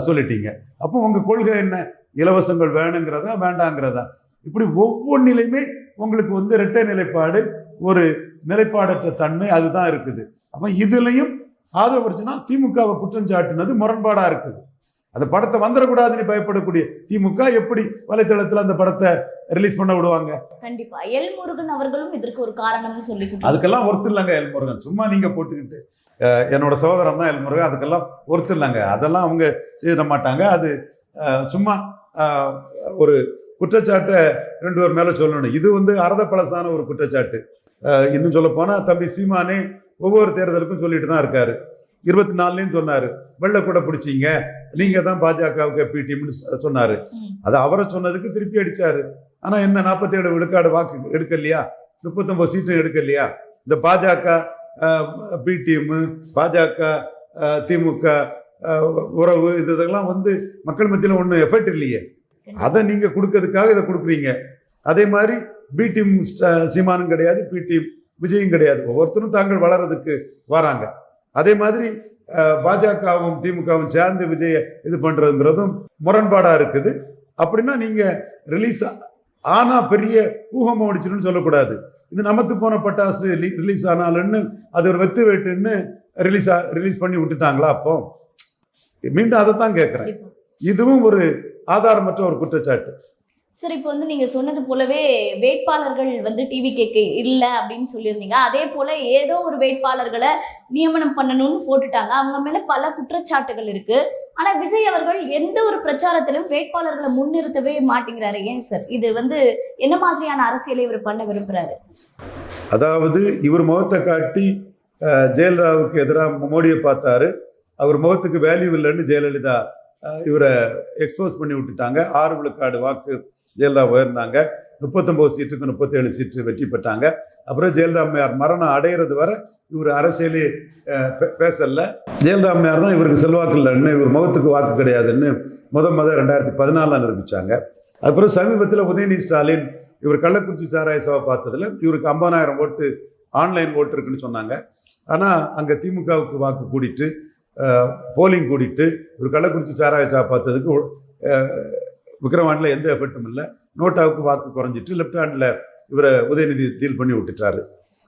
S1: சொல்லிட்டீங்க. அப்போ உங்க கொள்கை என்ன? இலவசங்கள் வேணுங்கிறதா வேண்டாங்கிறதா? இப்படி ஒவ்வொன்றிலையுமே உங்களுக்கு இரட்டை நிலைப்பாடு, ஒரு நிலைப்பாடற்ற தன்மை அதுதான் இருக்குது. அப்ப இதுலயும் ஆதவர்ஜுனா திமுகவை குற்றம் சாட்டினது முரண்பாடா இருக்குது. அந்த படத்தை வந்துடக்கூடாதுன்னு பயப்படக்கூடிய திமுக எப்படி வலைத்தளத்துல அந்த படத்தை ரிலீஸ் பண்ண விடுவாங்க? கண்டிப்பா
S2: எல் முருகன் அவர்களும் இதற்கு ஒரு காரணம்னு சொல்லி
S1: அதுக்கெல்லாம் ஒருத்தர் இல்லைங்க எல் முருகன். சும்மா நீங்க போட்டுக்கிட்டு என்னோட சகோதரன் தான் எல் முருகன், அதுக்கெல்லாம் ஒருத்தர் இல்லைங்க. அதெல்லாம் அவங்க செய்ய மாட்டாங்க. அது சும்மா ஒரு குற்றச்சாட்டை 2 பேர் மேல சொல்லணும். இது அறத பழசான ஒரு குற்றச்சாட்டு. இன்னும் சொல்ல போனா தம்பி சீமானே ஒவ்வொரு தேர்தலுக்கும் சொல்லிட்டு தான் இருக்காரு. 24லையும் சொன்னாரு, வெள்ளை கூட பிடிச்சிங்க, நீங்க தான் பாஜகவுக்கு பிடிஎம்னு சொன்னாரு. அது அவரை சொன்னதுக்கு திருப்பி அடிச்சாரு. ஆனா என்ன 47 விழுக்காடு வாக்கு எடுக்கலையா, 39 சீட்டும் எடுக்கலையா? இந்த பாஜக பிடிஎம், பாஜக திமுக உறவு இதெல்லாம் மக்கள் மத்தியில் ஒன்றும் எஃபெக்ட் இல்லையே. அதை நீங்க கொடுக்கறதுக்காக இதை கொடுக்குறீங்க. அதே மாதிரி பிடிஎம் சீமானும் கிடையாது, பிடிஎம் விஜயும் கிடையாது. ஒவ்வொருத்தரும் தாங்கள் வளர்றதுக்கு வராங்க. அதே மாதிரி பாஜகவும் திமுகவும் சேர்ந்து விஜய இது பண்றதுங்கிறதும் முரண்பாடா இருக்குது. அப்படின்னா நீங்க ரிலீஸ் ஆனா பெரிய ஊகம் ஓடிச்சுன்னு சொல்லக்கூடாது. இது நமத்து போன பட்டாசு ரிலீஸ் ஆனாலுன்னு அது ஒரு வெத்து வேட்டுன்னு ரிலீஸ் பண்ணி விட்டுட்டாங்களா? அப்போ மீண்டும் அதை தான் கேட்குறேன். இதுவும் ஒரு ஆதாரமற்ற ஒரு குற்றச்சாட்டு.
S2: சார், இப்போ நீங்க சொன்னது போலவே வேட்பாளர்கள் டிவி கேட்க இல்லை அப்படின்னு சொல்லியிருந்தீங்க. அதே போல ஏதோ ஒரு வேட்பாளர்களை நியமனம் பண்ணணும்னு போட்டுட்டாங்க. அவங்க மேல பல குற்றச்சாட்டுகள் இருக்கு. ஆனா விஜய் அவர்கள் எந்த ஒரு பிரச்சாரத்திலும் வேட்பாளர்களை முன்னிறுத்தவே மாட்டேங்கிறாரு. ஏன் சார்? இது என்ன மாதிரியான அரசியலை இவர் பண்ண விரும்புறாரு?
S1: அதாவது இவர் முகத்தை காட்டி ஜெயலலிதாவுக்கு எதிராக மோடியை பார்த்தாரு. அவர் முகத்துக்கு வேல்யூ இல்லைன்னு ஜெயலலிதா இவரை எக்ஸ்போஸ் பண்ணி விட்டுட்டாங்க. 6 விழுக்காடு வாக்கு ஜெயலலிதா உயர்ந்தாங்க. 39 சீட்டுக்கு 37 சீட்டு வெற்றி பெற்றாங்க. அப்புறம் ஜெயலலிதா அம்மையார் மரணம் அடைகிறது வரை இவர் அரசியலே பேசல. ஜெயலலிதா அம்மையார் தான் இவருக்கு செல்வாக்கு இல்லைன்னு, இவர் முகத்துக்கு வாக்கு கிடையாதுன்னு முத 2014 நிரூபித்தாங்க. அதுக்கப்புறம் சமீபத்தில் உதயநிதி ஸ்டாலின் இவர் கள்ளக்குறிச்சி சாராய சபை பார்த்ததில் இவருக்கு 50,000 ஓட்டு ஆன்லைன் ஓட்டு இருக்குன்னு சொன்னாங்க. ஆனால் அங்கே திமுகவுக்கு வாக்கு கூடிட்டு போலிங் கூடிட்டு இவர் கள்ளக்குறிச்சி சாராய சபை பார்த்ததுக்கு விக்ரவாண்டில் எந்த எஃபெக்டும் இல்லை. நோட்டாவுக்கு வாக்கு குறைஞ்சிட்டு லெஃப்ட் ஹேண்டில் இவரை உதயநிதி டீல் பண்ணி விட்டுட்டாரு.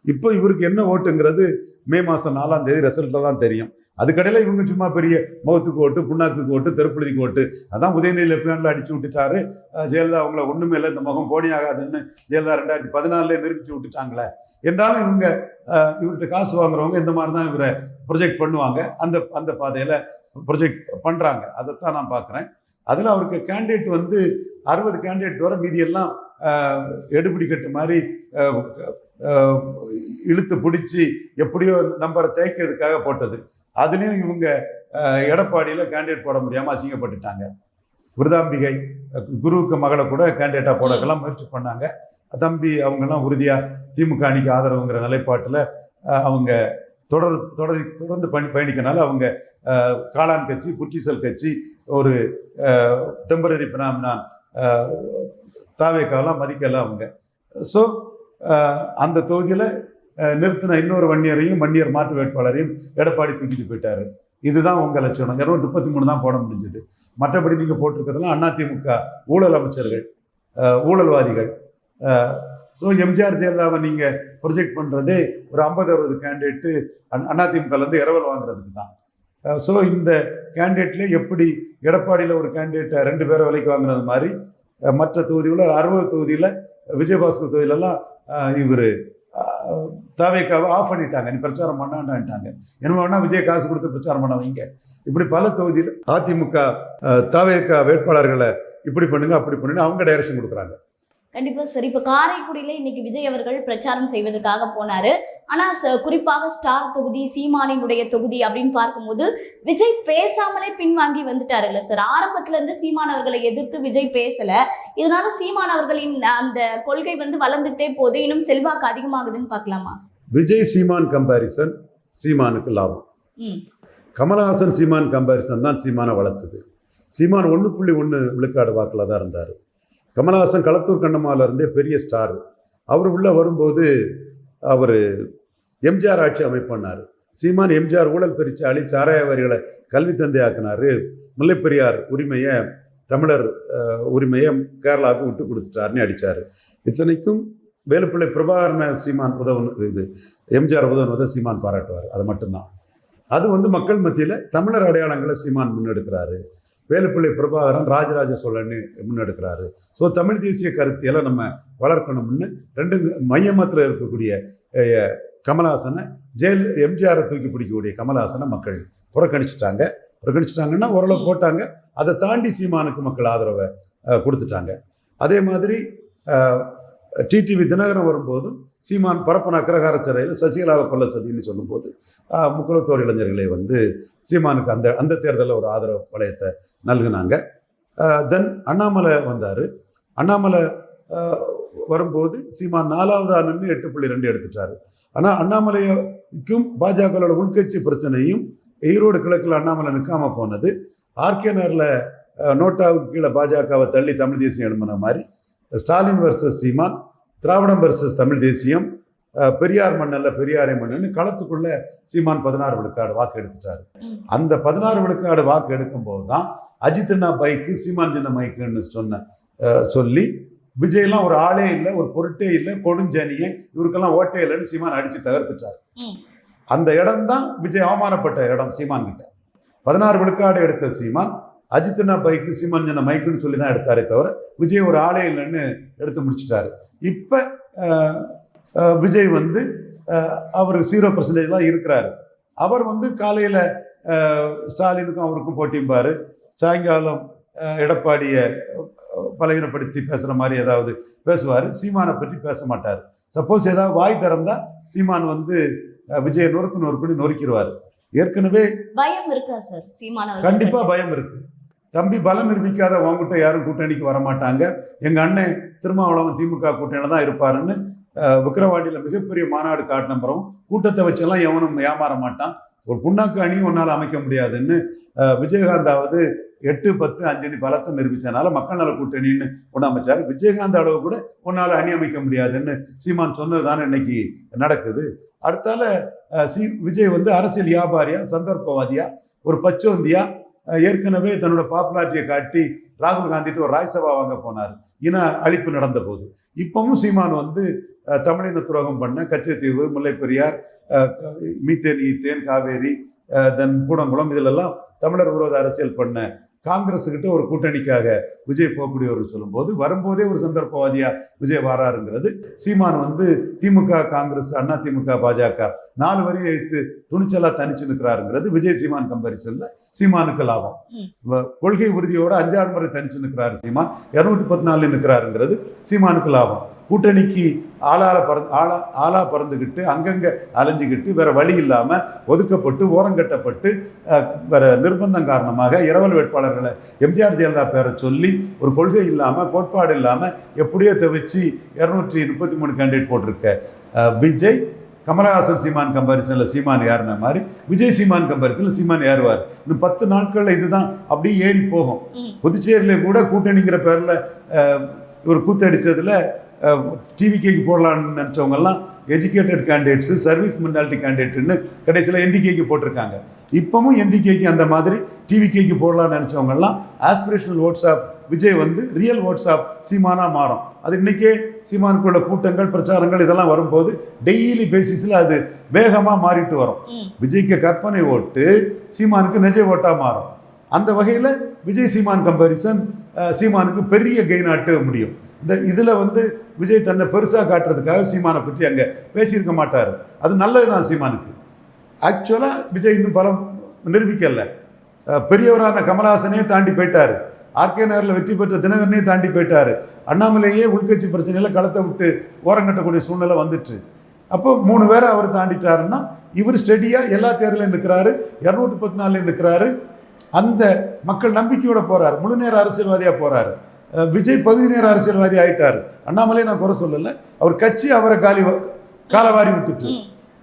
S1: இப்போ இவருக்கு என்ன ஓட்டுங்கிறது மே மாதம் 4ஆம் தேதி ரிசல்ட்டில் தான் தெரியும். அதுக்கடையில் இவங்க சும்மா பெரிய முகத்துக்கு ஓட்டு, புண்ணாக்குக்கு ஓட்டு, தெருப்புழுதிக்கு ஓட்டு, அதான் உதயநிதி லெஃப்ட் ஹேண்டில் அடிச்சு விட்டுட்டாரு. ஜெயலலிதா அவங்கள ஒன்றுமே இல்லை, இந்த முகம் போடி ஆகாதுன்னு ஜெயலலிதா 2014 நிரூபிச்சு விட்டுட்டாங்களே. என்றாலும் இவங்க இவர்கிட்ட காசு வாங்குறவங்க இந்த மாதிரி தான் இவரை ப்ரொஜெக்ட் பண்ணுவாங்க. அந்த அந்த பாதையில் ப்ரொஜெக்ட் பண்ணுறாங்க. அதைத்தான் நான் பார்க்குறேன். அதில் அவருக்கு கேண்டிடேட் வந்து 60 கேண்டிடேட் தவிர மீதியெல்லாம் எடுபிடி கட்டு மாதிரி இழுத்து பிடிச்சி எப்படியோ நம்பரை தேய்க்கிறதுக்காக போட்டது. அதுலேயும் இவங்க எடப்பாடியில் கேண்டிடேட் போட முடியாமல் அசிங்கப்பட்டுட்டாங்க. விருதாம்பிகை குருவுக்கு மகளை கூட கேண்டிடேட்டாக போடக்கெல்லாம் முயற்சி பண்ணாங்க. தம்பி அவங்கெல்லாம் உறுதியாக திமுக அணிக்கு ஆதரவுங்கிற நிலைப்பாட்டில் அவங்க தொடர்ந்து பயணிக்கனால அவங்க காளான் கட்சி, புற்றிசல் கட்சி, ஒரு டெம்பரரி பினாமினா தாவேக்காவெல்லாம் மதிக்கல அவங்க. ஸோ அந்த தொகுதியில் நிறுத்தின இன்னொரு வன்னியர் மாற்று வேட்பாளரையும் எடப்பாடி தூக்கிட்டு போயிட்டாரு. இதுதான் உங்கள் லட்சணம். 233 தான் போட முடிஞ்சது. மற்றபடி நீங்கள் போட்டிருக்கிறதுலாம் அதிமுக ஊழல் அமைச்சர்கள், ஊழல்வாதிகள். ஸோ எம்ஜிஆர் ஜெயலலிதாவை நீங்கள் ப்ரொஜெக்ட் பண்ணுறதே ஒரு 50-60 கேண்டிடேட்டு அதிமுகலேருந்து இரவல் வாங்குறதுக்கு தான். ஸோ இந்த கேண்டிடேட்ல எப்படி எடப்பாடியில் ஒரு கேண்டிடேட்டை 2 பேரை விலைக்கு வாங்குறது மாதிரி மற்ற தொகுதிகளில் 60 தொகுதியில் விஜயபாஸ்கர் தொகுதியிலெல்லாம் இவர் தாவேக்காவை ஆஃப் பண்ணிட்டாங்க. நீ பிரச்சாரம் பண்ணான்ட்டாங்க. என்ன வேணா விஜய் காசு கொடுத்து பிரச்சாரம் பண்ண வைங்க. இப்படி பல தொகுதியில் அதிமுக தாவேக்கா வேட்பாளர்களை இப்படி பண்ணுங்க அப்படி பண்ணுங்க அவங்க டைரக்ஷன் கொடுக்குறாங்க.
S2: கண்டிப்பா சார். இப்ப காரைக்குடியில இன்னைக்கு விஜய் அவர்கள் பிரச்சாரம் செய்வதற்காக போனாரு. ஆனா குறிப்பாக ஸ்டார் தொகுதி, சீமானினுடைய தொகுதி அப்படின்னு பார்க்கும்போது விஜய் பேசாமலே பின்வாங்கி வந்துட்டாருல்ல சார். ஆரம்பத்துல இருந்து சீமானவர்களை எதிர்த்து விஜய் பேசல. இதனால சீமானவர்களின் அந்த கொள்கை வந்து வளர்ந்துட்டே போது, இன்னும் செல்வாக்கு அதிகமாகுதுன்னு பார்க்கலாமா?
S1: விஜய் சீமான் கம்பாரிசன் சீமானுக்கு லாபம். கமலஹாசன் சீமான் கம்பாரிசன் தான் சீமானை வளர்த்தது. சீமான் 1.1 விழுக்காடு வாக்கில் தான் இருந்தார். கமலஹாசன் களத்தூர் கண்ணம்மாவிலேருந்தே பெரிய ஸ்டார். அவர் உள்ளே வரும்போது அவர் எம்ஜிஆர் ஆட்சி அமைப்பார். சீமான் எம்ஜிஆர் ஊழல் பெருச்சாளி, சாராய வரிகளை கல்வி தந்தை ஆக்கினார். முல்லைப்பெரியார் உரிமையை, தமிழர் உரிமையை கேரளாவுக்கு விட்டு கொடுத்துட்டாருன்னு அடித்தார். இத்தனைக்கும் வேலுப்பிள்ளை பிரபாகரனை சீமான் இது எம்ஜிஆர் உதவுவதை சீமான் பாராட்டுவார். அது மட்டும்தான். அது வந்து மக்கள் மத்தியில் தமிழர் அடையாளங்களை சீமான் முன்னெடுக்கிறாரு. வேலுப்பிள்ளை பிரபாகரன் ராஜராஜ சோழன் முன்னெடுக்கிறாரு. ஸோ தமிழ் தேசிய கருத்தியெல்லாம் நம்ம வளர்க்கணும்னு ரெண்டு மையமத்தில் இருக்கக்கூடிய கமலஹாசனை எம்ஜிஆரை தூக்கி பிடிக்கக்கூடிய கமலஹாசனை மக்கள் புறக்கணிச்சிட்டாங்கன்னா ஓரளவு போட்டாங்க. அதை தாண்டி சீமானுக்கு மக்கள் ஆதரவை கொடுத்துட்டாங்க. அதே மாதிரி டிடிவி தினகரன் வரும்போதும் சீமான் பரப்பன அக்ரஹார சிறையில் சசிகலாவை கொல்ல சதின்னு சொல்லும்போது முக்குலத்தோர் இளைஞர்களை வந்து சீமானுக்கு அந்த தேர்தலில் ஒரு ஆதரவு வளையத்தை நல்கினாங்க. தென் அண்ணாமலை வந்தார். அண்ணாமலை வரும்போது சீமான் 4வது ஆளுன்னு 8.2 எடுத்துட்டாரு. ஆனால் அண்ணாமலைக்கும் பாஜகவோட உள்கட்சி பிரச்சனையும் ஈரோடு கிழக்கில் அண்ணாமலை நிற்காம போனது, ஆர்கே நகரில் நோட்டாவுக்கு கீழே பாஜகவை தள்ளி தமிழ் தேசியம் எழுப்பின மாதிரி ஸ்டாலின் வர்சஸ் சீமான், திராவிடம் வர்சஸ் தமிழ் தேசியம், பெரியார் மண்ணல்ல பெரியாரை மண்ணுன்னு களத்துக்குள்ள சீமான் 16 விழுக்காடு வாக்கு எடுத்துட்டாரு. அந்த 16 விழுக்காடு வாக்கு எடுக்கும்போது தான் அஜித்னா பைக்கு சீமான் சின்ன மைக்குன்னு சொல்லி விஜய்லாம் ஒரு ஆளே இல்லை, ஒரு பொருட்டே இல்லை, கொடுஞ்சனியே, இவருக்கெல்லாம் ஓட்டே இல்லைன்னு சீமான் அடித்து தகர்த்துட்டார். அந்த இடம் தான் விஜய் அவமானப்பட்ட இடம் சீமான் கிட்ட. 16 விழுக்காடு எடுத்த சீமான் அஜித்னா பைக்கு சீமான் சின்ன மைக்குன்னு சொல்லி தான் எடுத்தாரே தவிர விஜய் ஒரு ஆளே இல்லைன்னு எடுத்து முடிச்சிட்டாரு. இப்போ விஜய் வந்து அவர் 0% தான் இருக்கிறாரு. அவர் வந்து காலையில் ஸ்டாலினுக்கும் அவருக்கும் போட்டிம்பார், சாயங்காலம் எடப்பாடியை பலகீனப்படுத்தி பேசுகிற மாதிரி ஏதாவது பேசுவார். சீமானை பற்றி பேச மாட்டார். சப்போஸ் ஏதாவது வாய் திறந்தால் சீமான் வந்து விஜயை நொறுக்குன்னு நொறுக்கிடுவார். ஏற்கனவே
S2: பயம் இருக்கா சார் சீமான்?
S1: கண்டிப்பாக பயம் இருக்கு. தம்பி பலம் நிரூபிக்காத உங்ககிட்ட யாரும் கூட்டணிக்கு வரமாட்டாங்க, எங்கள் அண்ணன் திருமாவளவன் திமுக கூட்டணியில் தான் இருப்பாருன்னு விக்கிரவாண்டியில் மிகப்பெரிய மாநாடு காட்டின பிறகும் கூட்டத்தை வச்செல்லாம் எவனும் ஏமாற மாட்டான். ஒரு புண்ணாக்கு அணி ஒன்றால் அமைக்க முடியாதுன்னு விஜயகாந்தாவது 8, 10, 5 அணி பலத்தை நிரூபித்தனால மக்கள் நல கூட்டணின்னு ஒன்று அமைச்சார். விஜயகாந்த் அளவு கூட ஒன்றால் அணி அமைக்க முடியாதுன்னு சீமான் சொன்னது தானே இன்னைக்கு நடக்குது. அடுத்தால விஜய் வந்து அரசியல் வியாபாரியா, சந்தர்ப்பவாதியா, ஒரு பச்சோந்தியா, ஏற்கனவே தன்னோட பாப்புலாரிட்டியை காட்டி ராகுல் காந்திட்டு ஒரு ராஜ்சபா வாங்க போனார் இன அழிப்பு நடந்த போது. இப்பவும் சீமான் வந்து தமிழின துரோகம் பண்ண கச்சத்தீவு, முல்லைப்பெரியார், மீத்தேன், ஈத்தேன், காவேரி, தென் கூடங்குளம், இதிலெல்லாம் தமிழர் விரோத அரசியல் பண்ண காங்கிரஸுக்கிட்ட ஒரு கூட்டணிக்காக விஜய் போகக்கூடியவர் சொல்லும்போது வரும்போதே ஒரு சந்தர்ப்பவாதியா விஜய் வராருங்கிறது. சீமான் வந்து திமுக, காங்கிரஸ், அண்ணா திமுக, பாஜக 4 வரையும் எடுத்து துணிச்சலா தனிச்சு நிற்கிறாருங்கிறது விஜய் சீமான் கம்பேரிசன்ல சீமானுக்கு லாபம். கொள்கை உறுதியோட 5வது முறை தனிச்சு நிற்கிறாரு சீமான், 214 நிற்கிறாருங்கிறது சீமானுக்கு லாபம். கூட்டணிக்கு ஆளா பறந்துக்கிட்டு அங்கங்க அலைஞ்சிக்கிட்டு வேற வழி இல்லாம ஒதுக்கப்பட்டு ஓரங்கட்டப்பட்டு வேற நிர்பந்தம் காரணமாக இரவல் வேட்பாளர்களை எம்ஜிஆர் ஜெயலலிதா பேரை சொல்லி ஒரு கொள்கை இல்லாம கோட்பாடு இல்லாம எப்படியோ தவிச்சு 233 கேண்டிடேட் போட்டிருக்க விஜய் கமலஹாசன் சீமான் கம்பாரிசன்ல சீமான் யாருன மாதிரி விஜய் சீமான் கம்பாரிசன்ல சீமான் ஏறுவார். இன்னும் 10 நாட்கள்ல இதுதான் அப்படியே ஏறி போகும். புதுச்சேரியில கூட கூட்டணிங்கிற பேர்ல ஒரு கூத்தடிச்சதுல டிவிகேக்கு போடலான்னு நினச்சவங்கெல்லாம் எஜுகேட்டட் கேண்டிடேட்ஸு, சர்வீஸ் மென்டாலிட்டி கேண்டிடேட்னு கடைசியில் என்டிகேக்கு போட்டிருக்காங்க. இப்போவும் என்டிகேக்கு அந்த மாதிரி டிவிகேக்கு போடலான்னு நினச்சவங்கெல்லாம் ஆஸ்பிரேஷனல் ஓட்ஸ்ஆப் விஜய் வந்து ரியல் ஓட்ஸ்ஆப் சீமானாக மாறும். அது இன்றைக்கே சீமானுக்குள்ள கூட்டங்கள் பிரச்சாரங்கள் இதெல்லாம் வரும்போது டெய்லி பேசிஸில் அது வேகமாக மாறிட்டு வரும். விஜய்க்கு கற்பனை ஓட்டு சீமானுக்கு நிஜ ஓட்டாக மாறும். அந்த வகையில் விஜய் சீமான் கம்பாரிசன் சீமானுக்கு பெரிய கெயினாட்டு முடியும். இதில் வந்து விஜய் தன்னை பெருசாக காட்டுறதுக்காக சீமானை பற்றி அங்கே பேசியிருக்க மாட்டார். அது நல்லது தான் சீமானுக்கு. ஆக்சுவலாக விஜய் இன்னும் பலம் நிரூபிக்கல. பெரியவரான கமலஹாசனே தாண்டி போயிட்டார். ஆர்கே நகரில் வெற்றி பெற்ற தினகரனே தாண்டி போயிட்டார். அண்ணாமலையே உள்கட்சி பிரச்சனையில் களத்தை விட்டு ஓரங்கட்டக்கூடிய சூழ்நிலை வந்துட்டு. அப்போ 3 பேரை அவர் தாண்டிட்டாருன்னா இவர் ஸ்டெடியாக எல்லா தேர்தலையும் நிற்கிறாரு, 214 நிற்கிறாரு. அந்த மக்கள் நம்பிக்கையோட போறாரு, முழு நேர அரசியல்வாதியாக போறாரு. விஜய் பகுதி நேர அரசியல்வாதி ஆயிட்டார். அண்ணாமலை நான் குறை சொல்லலை, அவர் கட்சி அவரை காலவாரி விட்டுட்டு.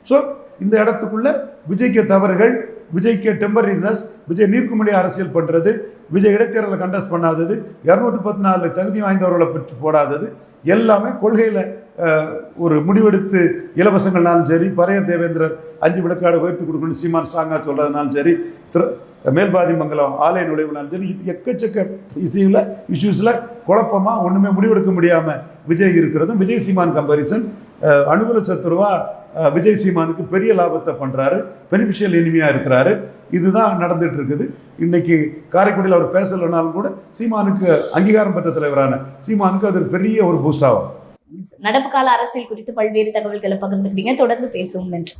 S1: ஸோ இந்த இடத்துக்குள்ள விஜய்க்கு தவறுகள், விஜய்க்கு டெம்பரரினஸ், விஜய் நீர்க்குமொழி அரசியல் பண்ணுறது, விஜய் இடைத்தேர்தலை கண்டஸ்ட் பண்ணாதது, 214 தகுதி வாய்ந்தவர்களை பெற்று போடாதது, எல்லாமே கொள்கையில் ஒரு முடிவெடுத்து இலவசங்கள்னாலும் சரி, பரையர் தேவேந்திரர் 5 விழுக்காடு உயர்த்தி கொடுக்கணும் சீமான் ஸ்ட்ராங்காக சொல்கிறதுனாலும் சரி, மேல்பாதி மங்கலம் ஆலய நுழைவுனாலும் சரி, எக்கச்சக்க இஷ்யூஸில் குழப்பமாக ஒன்றுமே முடிவெடுக்க முடியாமல் விஜய் இருக்கிறதும் விஜய் சீமான் கம்பாரிசன் அனுகூல சத்துருவா விஜய் சீமானுக்கு பெரிய லாபத்தை பண்ணுறாரு, பெனிஃபிஷியல் எனிமியாக இருக்கிறாரு. இதுதான் நடந்துட்டு இருக்குது. இன்னைக்கு காரைக்குடியில் அவர் பேசலைனாலும் கூட சீமானுக்கு அங்கீகாரம் பெற்ற தலைவரான சீமானுக்கு அது பெரிய ஒரு பூஸ்ட் ஆகும்.
S2: நடப்பு கால அரசியல் குறித்து பல்வேறு தகவல்களை பகிர்ந்துக்கிட்டீங்க. தொடர்ந்து பேசுவோம். நன்றி.